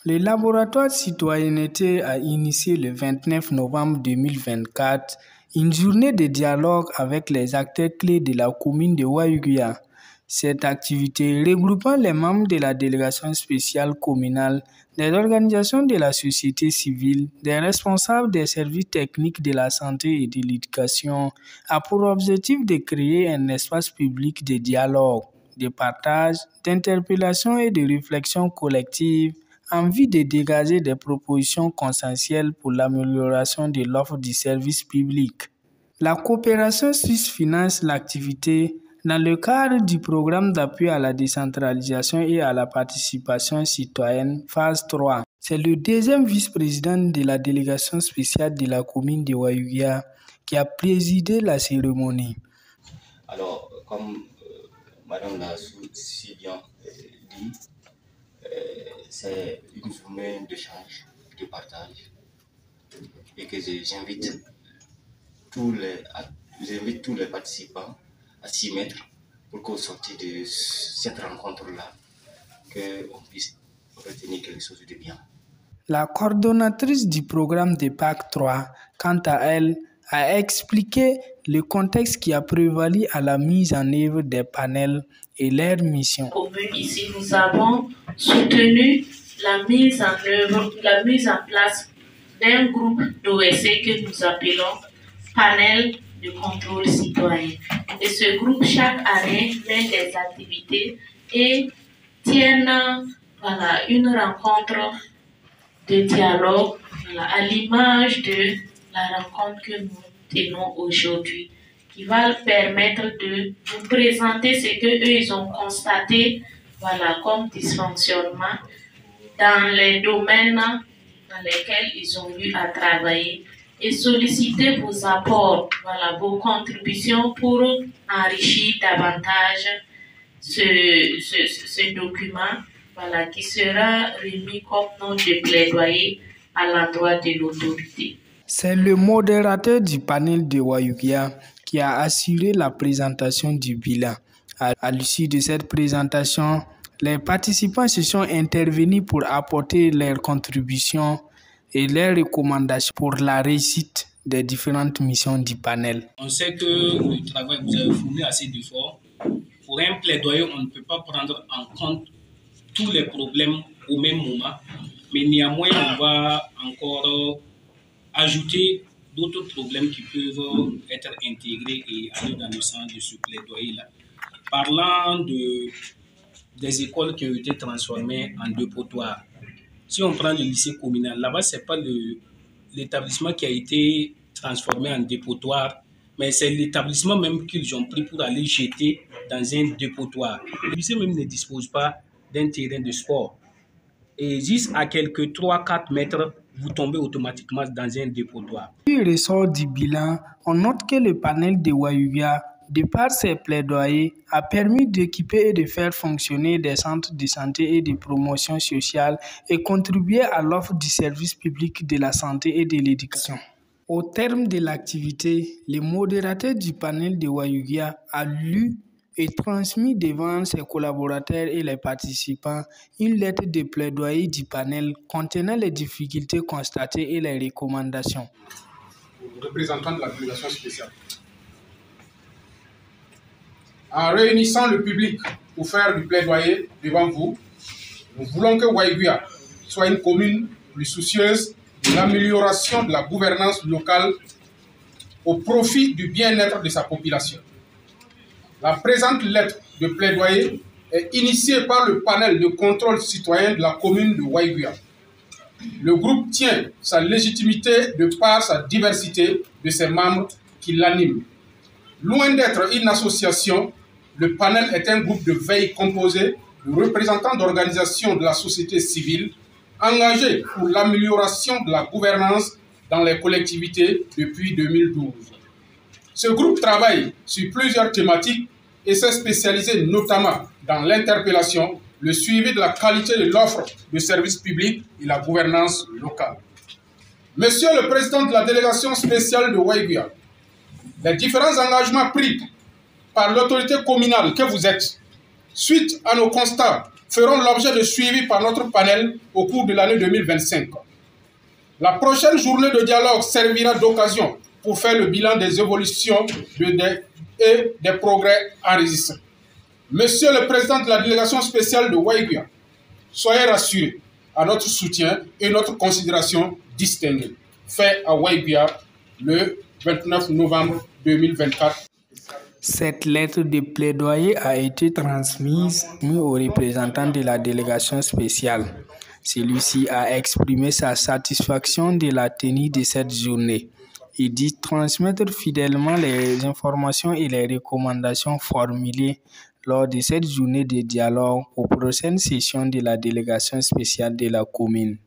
Le laboratoire de citoyenneté a initié le 29 novembre 2024 une journée de dialogue avec les acteurs clés de la commune de Waiguia. Cette activité, regroupant les membres de la délégation spéciale communale, des organisations de la société civile, des responsables des services techniques de la santé et de l'éducation, a pour objectif de créer un espace public de dialogue, de partage, d'interpellation et de réflexion collective en vue de dégager des propositions consensuelles pour l'amélioration de l'offre du service public. La coopération suisse finance l'activité dans le cadre du programme d'appui à la décentralisation et à la participation citoyenne phase 3. C'est le deuxième vice-président de la délégation spéciale de la commune de Waiguia qui a présidé la cérémonie. Alors, comme Madame l'a si bien dit, c'est une journée d'échange, de partage, et que j'invite tous les participants à s'y mettre pour qu'au sortir de cette rencontre-là, qu'on puisse retenir quelque chose de bien. La coordonnatrice du programme de PAC 3, quant à elle, a expliqué le contexte qui a prévalu à la mise en œuvre des panels et leur mission. Ici, nous avons soutenu la mise en place d'un groupe d'OSC que nous appelons panel de contrôle citoyen. Et ce groupe, chaque année, met des activités et tiennent une rencontre de dialogue à l'image de la rencontre que nous tenons aujourd'hui, qui va permettre de vous présenter ce qu'eux ils ont constaté comme dysfonctionnement dans les domaines dans lesquels ils ont eu à travailler et solliciter vos apports, vos contributions pour enrichir davantage ce document qui sera remis comme nom de plaidoyer à l'endroit de l'autorité. C'est le modérateur du panel de Waiguia qui a assuré la présentation du bilan. À l'issue de cette présentation, les participants se sont intervenus pour apporter leurs contributions et leurs recommandations pour la réussite des différentes missions du panel. On sait que le travail, vous avez fourni assez d'efforts. Pour un plaidoyer, on ne peut pas prendre en compte tous les problèmes au même moment, mais néanmoins, on va encore ajouter d'autres problèmes qui peuvent être intégrés et aller dans le sens de ce plaidoyer-là. Parlant des écoles qui ont été transformées en dépotoirs, si on prend le lycée communal, là-bas, ce n'est pas l'établissement qui a été transformé en dépotoir, mais c'est l'établissement même qu'ils ont pris pour aller jeter dans un dépotoir. Le lycée même ne dispose pas d'un terrain de sport. Et juste à quelques 3-4 mètres, vous tombez automatiquement dans un dépotoir. Du ressort du bilan, on note que le panel de Waiguia, de par ses plaidoyers, a permis d'équiper et de faire fonctionner des centres de santé et de promotion sociale et contribuer à l'offre du service public de la santé et de l'éducation. Au terme de l'activité, le modérateur du panel de Waiguia a lu et transmis devant ses collaborateurs et les participants une lettre de plaidoyer du panel contenant les difficultés constatées et les recommandations. Représentant de la délégation spéciale. En réunissant le public pour faire du plaidoyer devant vous, nous voulons que Waiguia soit une commune plus soucieuse de l'amélioration de la gouvernance locale au profit du bien-être de sa population. La présente lettre de plaidoyer est initiée par le panel de contrôle citoyen de la commune de Waiguia. Le groupe tient sa légitimité de par sa diversité de ses membres qui l'animent. Loin d'être une association, le panel est un groupe de veille composé de représentants d'organisations de la société civile engagés pour l'amélioration de la gouvernance dans les collectivités depuis 2012. Ce groupe travaille sur plusieurs thématiques et s'est spécialisé notamment dans l'interpellation, le suivi de la qualité de l'offre de services publics et la gouvernance locale. Monsieur le Président de la délégation spéciale de Waiguia, les différents engagements pris par l'autorité communale que vous êtes, suite à nos constats feront l'objet de suivi par notre panel au cours de l'année 2025. La prochaine journée de dialogue servira d'occasion pour faire le bilan des évolutions et des progrès enregistrés. Monsieur le Président de la délégation spéciale de Waïguia, soyez rassurés à notre soutien et notre considération distinguée. Fait à Waïguia le 29 novembre 2024. Cette lettre de plaidoyer a été transmise au représentant de la délégation spéciale. Celui-ci a exprimé sa satisfaction de la tenue de cette journée. Il dit transmettre fidèlement les informations et les recommandations formulées lors de cette journée de dialogue aux prochaines sessions de la délégation spéciale de la commune.